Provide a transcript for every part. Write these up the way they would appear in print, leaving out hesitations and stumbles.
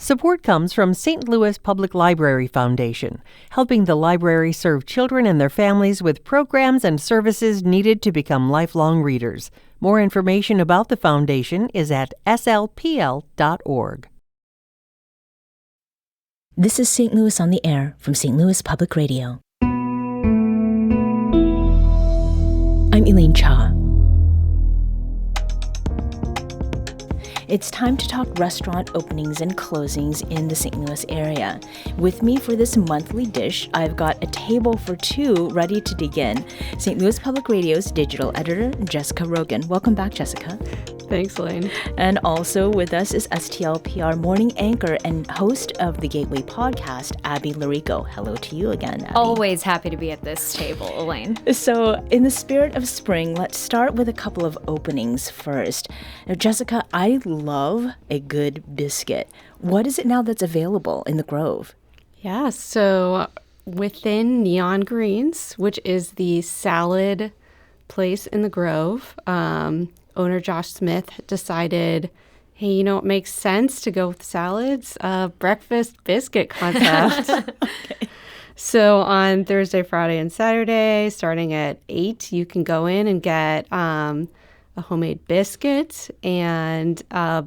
Support comes from St. Louis Public Library Foundation, helping the library serve children and their families with programs and services needed to become lifelong readers. More information about the foundation is at slpl.org. This is St. Louis on the Air from St. Louis Public Radio. I'm Elaine Cha. It's time to talk restaurant openings and closings in the St. Louis area. With me for this monthly dish, I've got a table for two ready to dig in. St. Louis Public Radio's digital editor, Jessica Rogen. Welcome back, Jessica. Thanks, Elaine. And also with us is STLPR morning anchor and host of the Gateway podcast, Abby Llorico. Hello to you again, Abby. Always happy to be at this table, Elaine. So, in the spirit of spring, let's start with a couple of openings first. Now, Jessica, I love a good biscuit. What is it now that's available in the Grove? Yeah, so within Neon Greens, which is the salad place in the Grove, owner Josh Smith decided, hey, you know, it makes sense to go with salads, breakfast biscuit concept. Okay. So on Thursday, Friday, and Saturday, starting at 8, you can go in and get a homemade biscuit and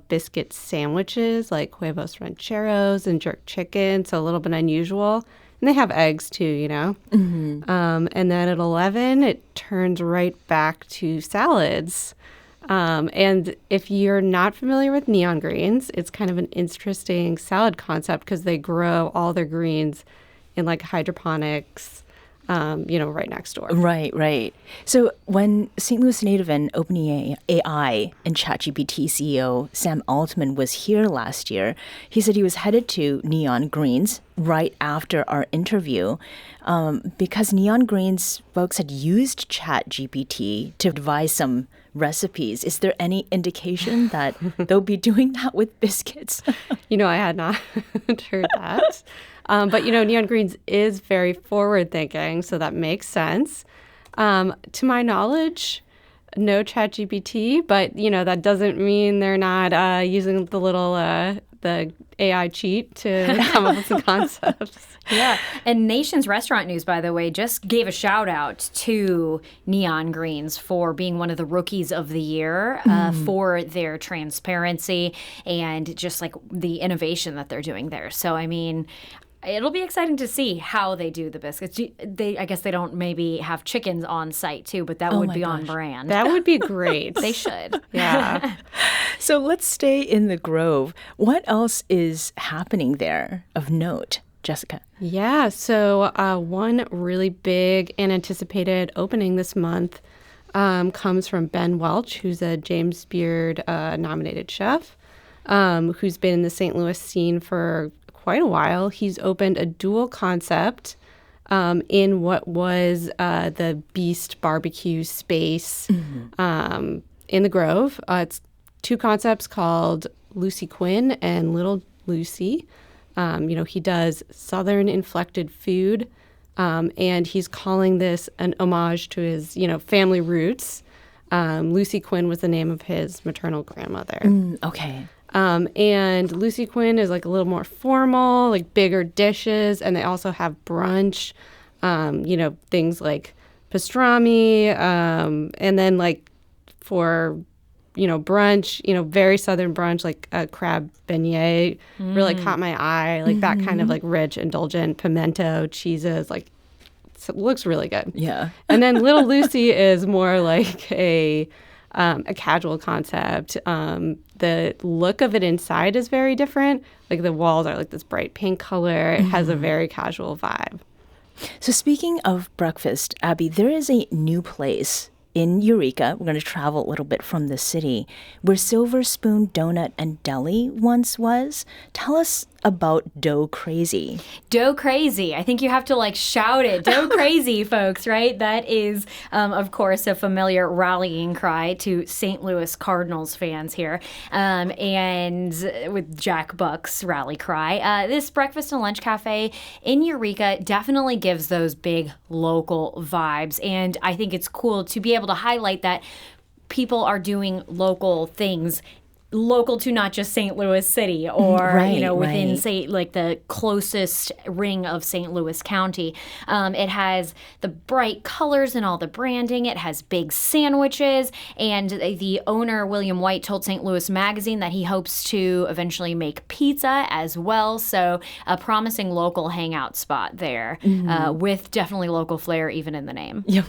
biscuit sandwiches like huevos rancheros and jerk chicken, so a little bit unusual. And they have eggs too, you know. Mm-hmm. And then at 11, it turns right back to salads. And if you're not familiar with Neon Greens, it's kind of an interesting salad concept because they grow all their greens in like hydroponics, right next door. Right. So when St. Louis native and OpenAI and ChatGPT CEO Sam Altman was here last year, he said he was headed to Neon Greens right after our interview because Neon Greens folks had used ChatGPT to devise some recipes. Is there any indication that they'll be doing that with biscuits? I had not heard that. But, Neon Greens is very forward-thinking, so that makes sense. To my knowledge, no ChatGPT, but, that doesn't mean they're not using the little the AI cheat to come up with some concepts. Yeah. And Nation's Restaurant News, by the way, just gave a shout out to Neon Greens for being one of the rookies of the year for their transparency and just like the innovation that they're doing there. So, I mean, it'll be exciting to see how they do the biscuits. I guess they don't maybe have chickens on site too, but that would be on brand. That would be great. They should. Yeah. So let's stay in the Grove. What else is happening there of note, Jessica? Yeah, so one really big and anticipated opening this month comes from Ben Welch, who's a James Beard nominated chef, who's been in the St. Louis scene for quite a while. He's opened a dual concept in what was the Beast barbecue space in the Grove. It's two concepts called Lucy Quinn and Little Lucy. He does Southern inflected food, and he's calling this an homage to his, family roots. Lucy Quinn was the name of his maternal grandmother. Okay. And Lucy Quinn is like a little more formal, like bigger dishes, and they also have brunch, things like pastrami, and then like for, brunch, very Southern brunch, like a crab beignet really caught my eye, like that kind of like rich, indulgent pimento cheeses, like it looks really good. Yeah. And then Little Lucy is more like a casual concept. The look of it inside is very different. Like the walls are like this bright pink color. It has a very casual vibe. So speaking of breakfast, Abby, there is a new place in Eureka. We're going to travel a little bit from the city where Silver Spoon Donut and Deli once was. Tell us about Dough Crazy. Dough Crazy. I think you have to like shout it. Dough Crazy, folks, right? That is, of course, a familiar rallying cry to St. Louis Cardinals fans here. And with Jack Buck's rally cry. This breakfast and lunch cafe in Eureka definitely gives those big local vibes. And I think it's cool to be able to highlight that people are doing local things local to not just St. Louis City or, within, say, like the closest ring of St. Louis County. It has the bright colors and all the branding. It has big sandwiches. And the owner, William White, told St. Louis Magazine that he hopes to eventually make pizza as well. So a promising local hangout spot there with definitely local flair even in the name. Yep.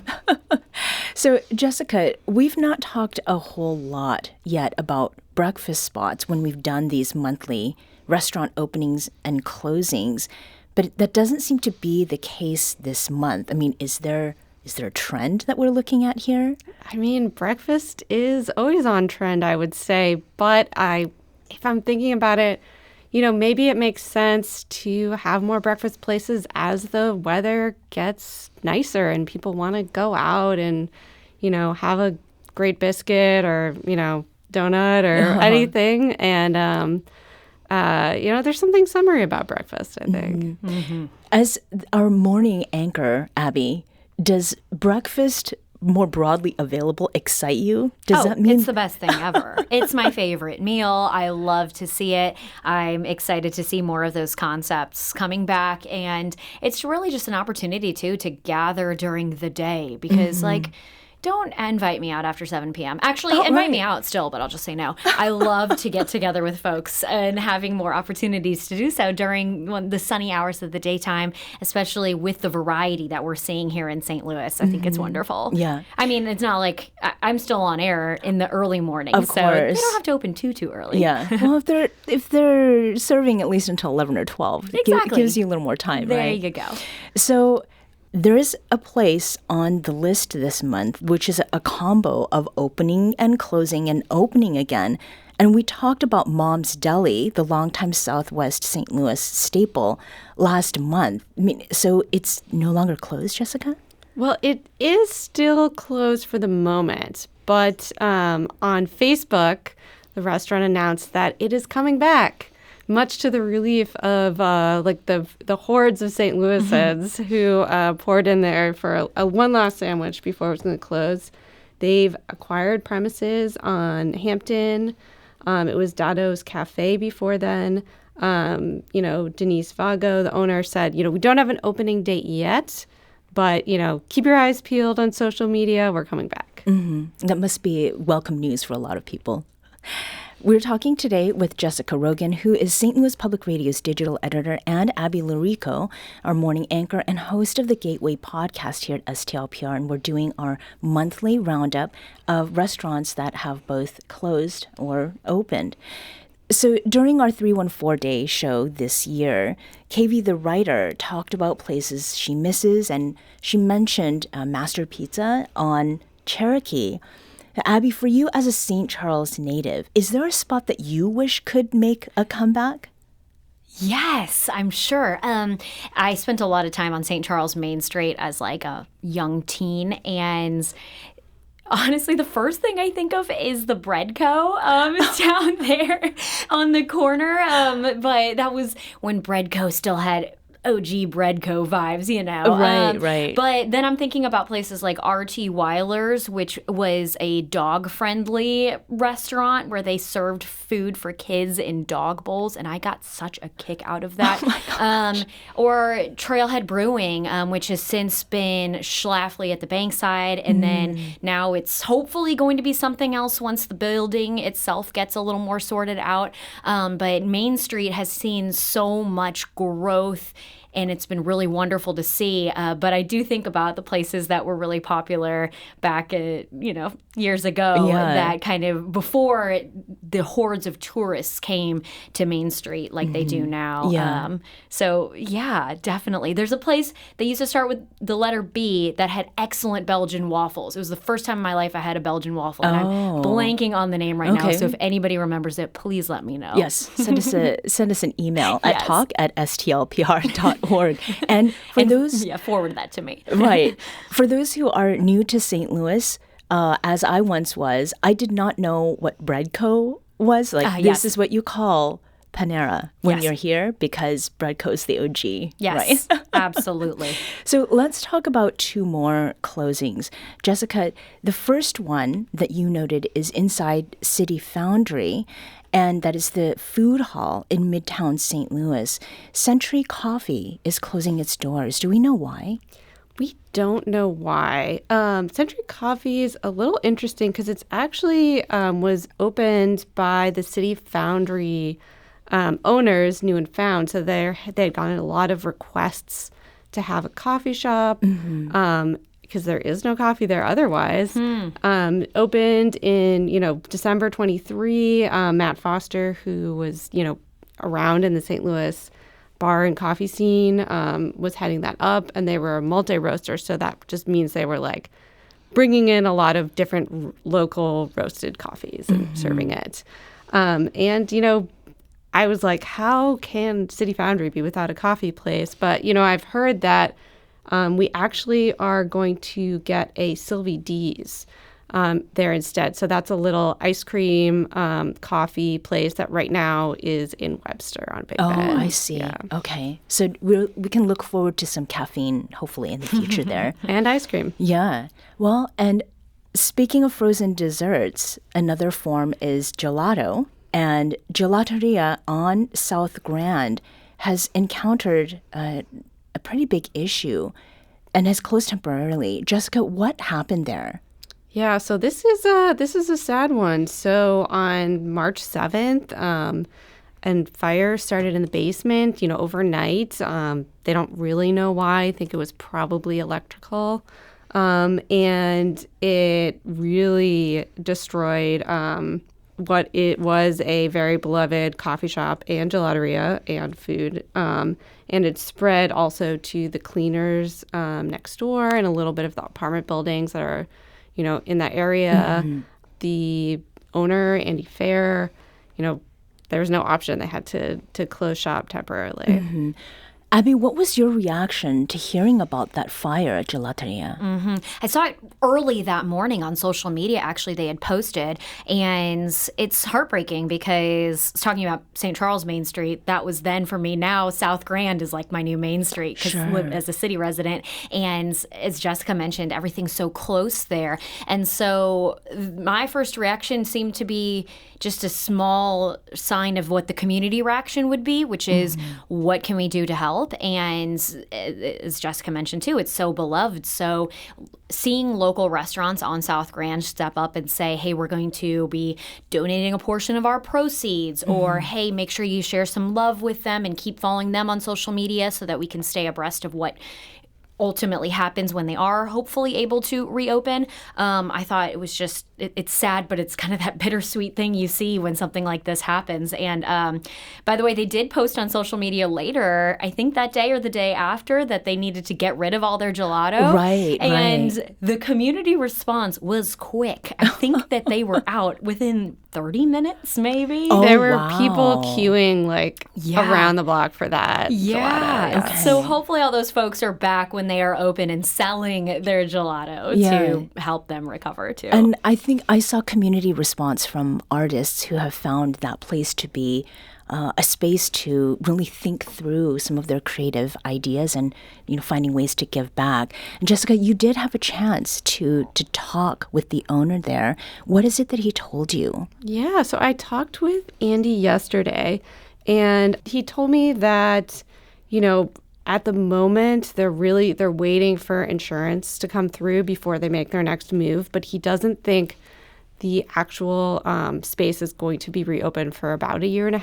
So, Jessica, we've not talked a whole lot yet about breakfast spots when we've done these monthly restaurant openings and closings, but that doesn't seem to be the case this month. I mean, is there a trend that we're looking at here? I mean, breakfast is always on trend, I would say, but if I'm thinking about it, maybe it makes sense to have more breakfast places as the weather gets nicer and people want to go out and, have a great biscuit or, donut or anything. And, there's something summery about breakfast, I think. Mm-hmm. As our morning anchor, Abby, does breakfast more broadly available excite you? Does that mean it's the best thing ever? It's my favorite meal. I love to see it. I'm excited to see more of those concepts coming back. And it's really just an opportunity, too, to gather during the day because, don't invite me out after 7 p.m. Actually, invite me out still, but I'll just say no. I love to get together with folks and having more opportunities to do so during the sunny hours of the daytime, especially with the variety that we're seeing here in St. Louis. I think it's wonderful. Yeah. I mean, it's not like I'm still on air in the early morning, of so course. they don't have to open too early. Yeah. Well, if they're serving at least until 11 or 12, it gives you a little more time, there right? There you go. So there is a place on the list this month, which is a combo of opening and closing and opening again. And we talked about Mom's Deli, the longtime Southwest St. Louis staple, last month. I mean, so it's no longer closed, Jessica? Well, it is still closed for the moment. But on Facebook, the restaurant announced that it is coming back. Much to the relief of the hordes of St. Louisans who poured in there for a one last sandwich before it was going to close. They've acquired premises on Hampton. It was Dado's Cafe before then. Denise Vago, the owner, said, we don't have an opening date yet, but, keep your eyes peeled on social media. We're coming back. Mm-hmm. That must be welcome news for a lot of people. We're talking today with Jessica Rogen, who is St. Louis Public Radio's digital editor, and Abby Llorico, our morning anchor and host of the Gateway podcast here at STLPR. And we're doing our monthly roundup of restaurants that have both closed or opened. So during our 314 Day show this year, KV the writer talked about places she misses, and she mentioned Master Pizza on Cherokee. Abby, for you as a St. Charles native, is there a spot that you wish could make a comeback? Yes, I'm sure. I spent a lot of time on St. Charles Main Street as like a young teen, and honestly, the first thing I think of is the Bread Co. Down there on the corner. But that was when Bread Co. still had OG Bread Co. vibes, Right. But then I'm thinking about places like R.T. Weiler's, which was a dog-friendly restaurant where they served food for kids in dog bowls, and I got such a kick out of that. Or Trailhead Brewing, which has since been Schlafly at the Bankside, and then now it's hopefully going to be something else once the building itself gets a little more sorted out. But Main Street has seen so much growth, and it's been really wonderful to see. But I do think about the places that were really popular back, years ago, that kind of before the hordes of tourists came to Main Street like they do now. Yeah. So, definitely. There's a place that used to start with the letter B that had excellent Belgian waffles. It was the first time in my life I had a Belgian waffle, and I'm blanking on the name right now. So if anybody remembers it, please let me know. Yes, send us an email at talk@stlpr.org. And for those... Yeah, forward that to me. Right. For those who are new to St. Louis, as I once was, I did not know what Bread Co. was. This is what you call Panera when Yes. you're here because Bread Co's the OG, Yes, right? absolutely. So let's talk about two more closings. Jessica, the first one that you noted is inside City Foundry, and that is the food hall in Midtown St. Louis. Century Coffee is closing its doors. Do we know why? We don't know why. Century Coffee is a little interesting because it's actually was opened by the City Foundry owners, new and found. So they had gotten a lot of requests to have a coffee shop because there is no coffee there otherwise. Opened in, December 23. Matt Foster, who was, around in the St. Louis bar and coffee scene, was heading that up, and they were a multi-roaster, so that just means they were like bringing in a lot of different local roasted coffees and serving it. I was like, how can City Foundry be without a coffee place? But I've heard that we actually are going to get a Sylvie D's there instead. So that's a little ice cream coffee place that right now is in Webster on Big Ben. Oh, I see. Yeah. Okay. So we can look forward to some caffeine, hopefully, in the future there. And ice cream. Yeah. Well, and speaking of frozen desserts, another form is gelato. And Gelateria on South Grand has encountered a pretty big issue and has closed temporarily. Jessica, what happened there? Yeah, so this is a sad one. So on March 7th, and fire started in the basement, overnight. They don't really know why. I think it was probably electrical. And it really destroyed what it was a very beloved coffee shop and gelateria and food. And it spread also to the cleaners next door and a little bit of the apartment buildings that are, in that area. The owner, Andy Fair, there was no option. They had to close shop temporarily. Abby, what was your reaction to hearing about that fire at Gelateria? I saw it early that morning on social media. Actually, they had posted, and it's heartbreaking because talking about St. Charles Main Street, that was then for me. Now South Grand is like my new Main Street because as a city resident, and as Jessica mentioned, everything's so close there. And so my first reaction seemed to be just a small sign of what the community reaction would be, which is what can we do to help? And as Jessica mentioned too, it's so beloved. So seeing local restaurants on South Grand step up and say, hey, we're going to be donating a portion of our proceeds, or hey, make sure you share some love with them and keep following them on social media so that we can stay abreast of what ultimately happens when they are hopefully able to reopen. I thought it was just, it's sad, but it's kind of that bittersweet thing you see when something like this happens. And by the way, they did post on social media later, I think that day or the day after, that they needed to get rid of all their gelato. And the community response was quick. I think that they were out within 30 minutes, maybe. There were people queuing around the block for that gelato. Yeah. So hopefully all those folks are back when they are open and selling their gelato to help them recover too. And I think I saw community response from artists who have found that place to be a space to really think through some of their creative ideas and finding ways to give back. And Jessica, you did have a chance to talk with the owner there. What is it that he told you? Yeah, so I talked with Andy yesterday, and he told me that at the moment they're waiting for insurance to come through before they make their next move, but he doesn't think the actual space is going to be reopened for about 1.5 years.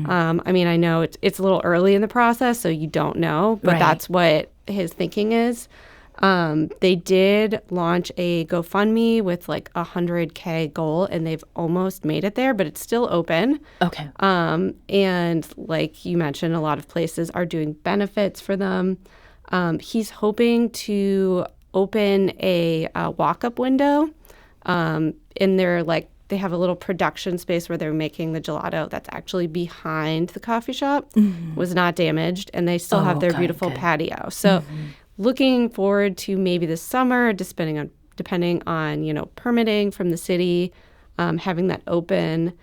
I mean, I know it's a little early in the process, so you don't know, but that's what his thinking is. They did launch a GoFundMe with like $100K goal, and they've almost made it there, but it's still open. Okay. And like you mentioned, a lot of places are doing benefits for them. He's hoping to open a walk-up window. And they have a little production space where they're making the gelato that's actually behind the coffee shop, was not damaged, and they still have their beautiful patio. So looking forward to maybe this summer, depending on permitting from the city, having that open.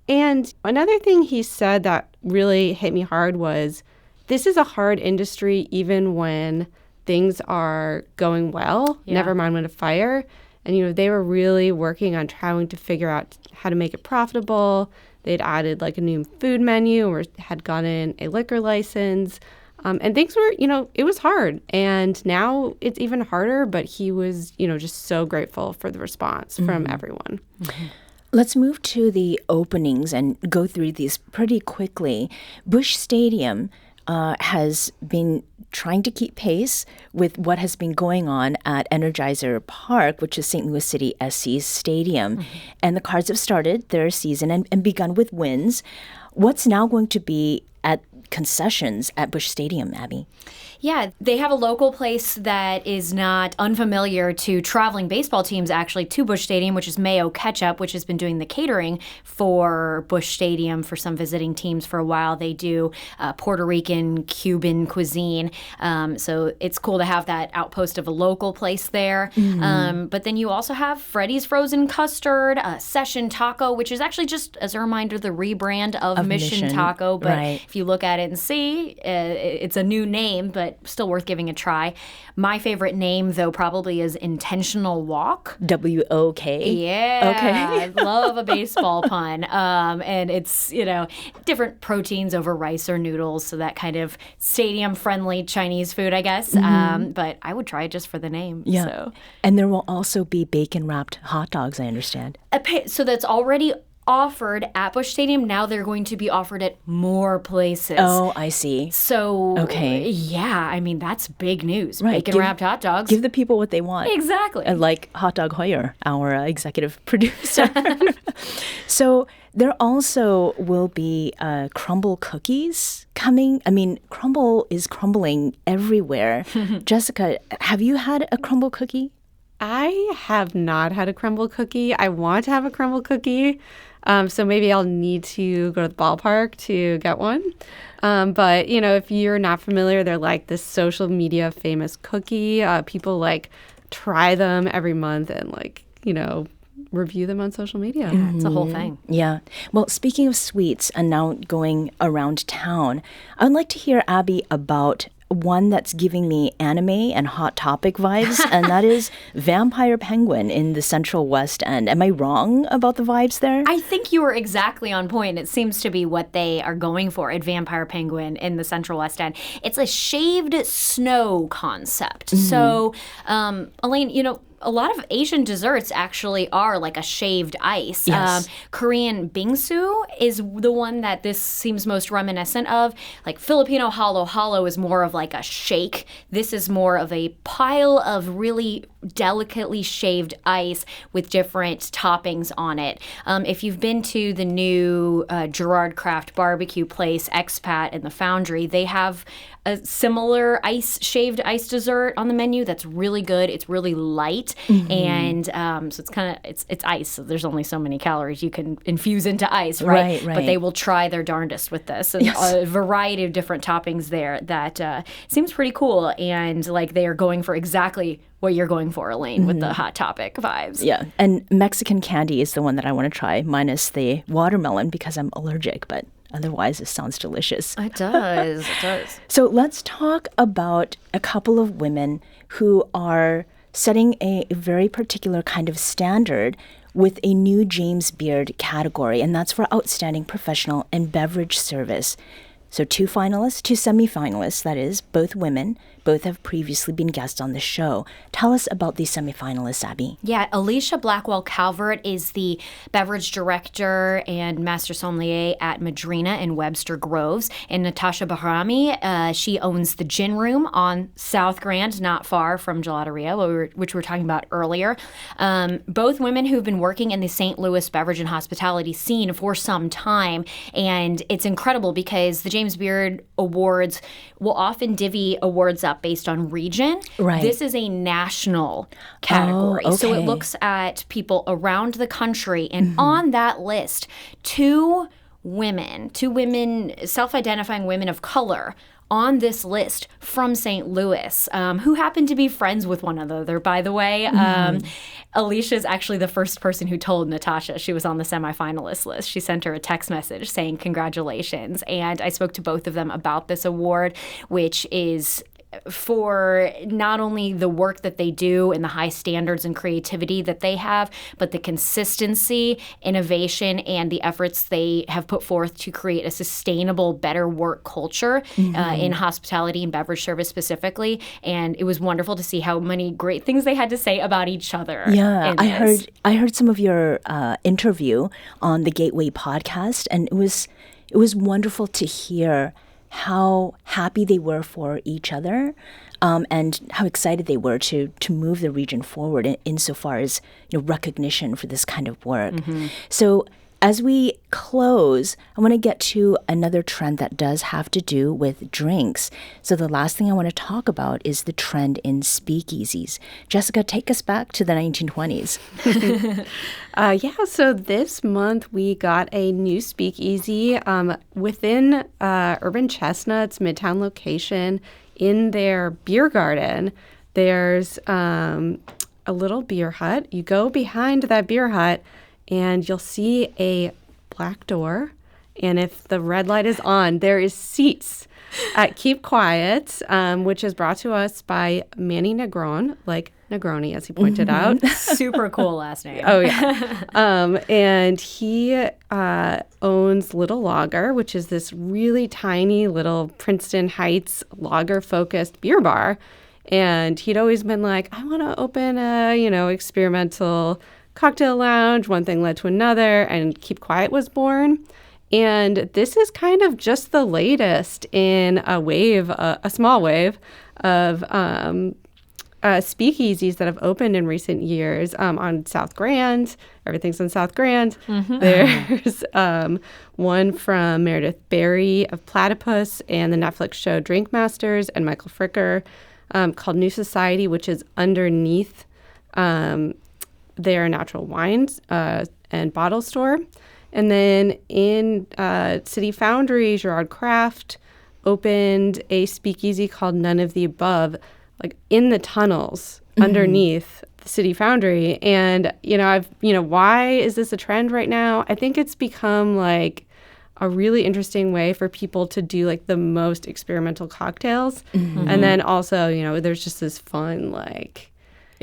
And another thing he said that really hit me hard was, this is a hard industry even when things are going well, never mind when a fire. And, they were really working on trying to figure out how to make it profitable. They'd added like a new food menu or had gotten a liquor license. And things were, it was hard. And now it's even harder, but he was, just so grateful for the response from everyone. Mm-hmm. Let's move to the openings and go through these pretty quickly. Busch Stadium has been trying to keep pace with what has been going on at Energizer Park, which is St. Louis City SC's stadium. Mm-hmm. And the Cards have started their season and begun with wins. What's now going to be at concessions at Busch Stadium, Abby? Yeah, they have a local place that is not unfamiliar to traveling baseball teams, actually, to Busch Stadium, which is Mayo Ketchup, which has been doing the catering for Busch Stadium for some visiting teams for a while. They do Puerto Rican, Cuban cuisine. So it's cool to have that outpost of a local place there. Mm-hmm. But then you also have Freddy's Frozen Custard, Session Taco, which is actually just, as a reminder, the rebrand of Mission Taco. But if you look at it and see, it's a new name, but still worth giving a try. My favorite name, though, probably is Intentional Walk. W-O-K? Yeah. Okay. I love a baseball pun. And it's, different proteins over rice or noodles, so that kind of stadium-friendly Chinese food, I guess. Mm-hmm. But I would try it just for the name. Yeah. So. And there will also be bacon-wrapped hot dogs, I understand. So that's already offered at Busch Stadium. Now they're going to be offered at more places. Oh, I see. So, yeah, that's big news. Right. Bacon-wrapped hot dogs. Give the people what they want. Exactly. Like Hot Dog Hoyer, our executive producer. So there also will be crumble cookies coming. Crumble is crumbling everywhere. Jessica, have you had a crumble cookie? I have not had a crumble cookie. I want to have a crumble cookie. So maybe I'll need to go to the ballpark to get one. But, if you're not familiar, they're like this social media famous cookie. People try them every month and review them on social media. Mm-hmm. It's a whole thing. Yeah. Well, speaking of sweets and now going around town, I'd like to hear, Abby, about one that's giving me anime and Hot Topic vibes, and that is Vampire Penguin in the Central West End. Am I wrong about the vibes there? I think you were exactly on point. It seems to be what they are going for at Vampire Penguin in the Central West End. It's a shaved snow concept. Mm-hmm. So, Elaine, a lot of Asian desserts actually are like a shaved ice. Yes. Korean bingsu is the one that this seems most reminiscent of. Like Filipino halo-halo is more of like a shake. This is more of a pile of really delicately shaved ice with different toppings on it. If you've been to the new Gerard Craft barbecue place, Expat in the Foundry, they have a similar shaved ice dessert on the menu that's really good. It's really light. Mm-hmm. And so it's ice. So there's only so many calories you can infuse into ice, right? Right. But they will try their darndest with this. And a variety of different toppings there that seems pretty cool. And they are going for exactly what you're going for, Elaine, with the Hot Topic vibes. Yeah. And Mexican candy is the one that I want to try, minus the watermelon because I'm allergic, but otherwise, it sounds delicious. It does. It does. So let's talk about a couple of women who are setting a very particular kind of standard with a new James Beard category, and that's for Outstanding Professional and Beverage Service. So 2 semifinalists, that is, both women. Both have previously been guests on the show. Tell us about these semifinalists, Abby. Yeah, Alicia Blackwell-Calvert is the beverage director and master sommelier at Madrina in Webster Groves. And Natasha Bahrami, she owns the Gin Room on South Grand, not far from Gelateria, which we were talking about earlier. Both women who've been working in the St. Louis beverage and hospitality scene for some time. And it's incredible because the James Beard Awards will often divvy awards up based on region. Right. This is a national category. Oh, okay. So it looks at people around the country. And on that list, two women, self-identifying women of color, on this list from St. Louis, who happen to be friends with one another, by the way. Alicia is actually the first person who told Natasha she was on the semifinalist list. She sent her a text message saying congratulations. And I spoke to both of them about this award, which is for not only the work that they do and the high standards and creativity that they have, but the consistency, innovation, and the efforts they have put forth to create a sustainable, better work culture in hospitality and beverage service specifically. And it was wonderful to see how many great things they had to say about each other. Yeah, I heard some of your interview on the Gateway podcast, and it was wonderful to hear how happy they were for each other, and how excited they were to move the region forward insofar as recognition for this kind of work. So as we close, I want to get to another trend that does have to do with drinks. So the last thing I want to talk about is the trend in speakeasies. Jessica, take us back to the 1920s. So this month we got a new speakeasy within Urban Chestnut's Midtown location in their beer garden. There's a little beer hut. You go behind that beer hut, and you'll see a black door. And if the red light is on, there is seats at Keep Quiet, which is brought to us by Manny Negron, like Negroni, as he pointed out. Super cool last name. Oh, yeah. And he owns Little Lager, which is this really tiny little Princeton Heights lager-focused beer bar. And he'd always been like, I want to open a, experimental cocktail lounge. One thing led to another, and Keep Quiet was born. And this is kind of just the latest in a small wave of speakeasies that have opened in recent years on South Grand. Everything's on South Grand. There's one from Meredith Berry of Platypus and the Netflix show Drink Masters, and Michael Fricker, called New Society, which is underneath their natural wines and bottle store. And then in City Foundry, Gerard Kraft opened a speakeasy called None of the Above, like in the tunnels underneath the City Foundry. And, why is this a trend right now? I think it's become like a really interesting way for people to do like the most experimental cocktails. And then also, there's just this fun, like,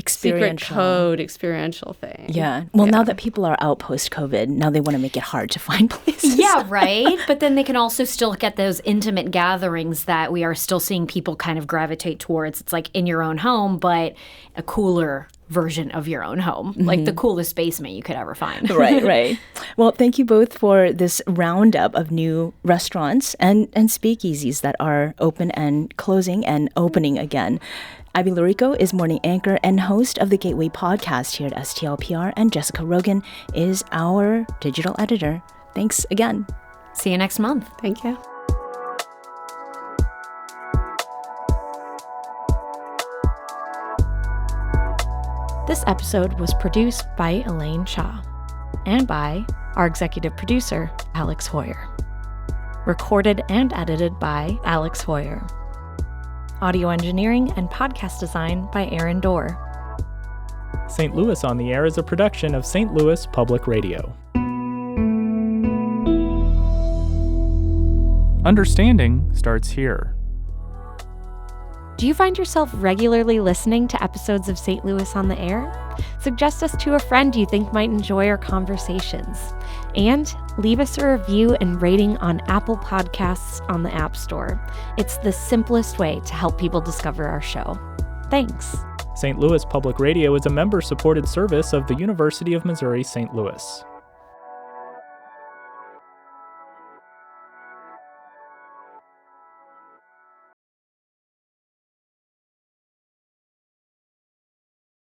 secret code experiential thing. Yeah. Well, now that people are out post-COVID, now they want to make it hard to find places. Yeah, right. But then they can also still get those intimate gatherings that we are still seeing people kind of gravitate towards. It's like in your own home, but a cooler version of your own home, like the coolest basement you could ever find. Right. Well, thank you both for this roundup of new restaurants and speakeasies that are open and closing and opening again. Abby Llorico is morning anchor and host of the Gateway podcast here at STLPR, and Jessica Rogen is our digital editor. Thanks again. See you next month. Thank you. This episode was produced by Elaine Shaw and by our executive producer, Alex Hoyer. Recorded and edited by Alex Hoyer. Audio engineering and podcast design by Aaron Dorr. St. Louis on the Air is a production of St. Louis Public Radio. Understanding starts here. Do you find yourself regularly listening to episodes of St. Louis on the Air? Suggest us to a friend you think might enjoy our conversations. And leave us a review and rating on Apple Podcasts on the App Store. It's the simplest way to help people discover our show. Thanks. St. Louis Public Radio is a member-supported service of the University of Missouri St. Louis.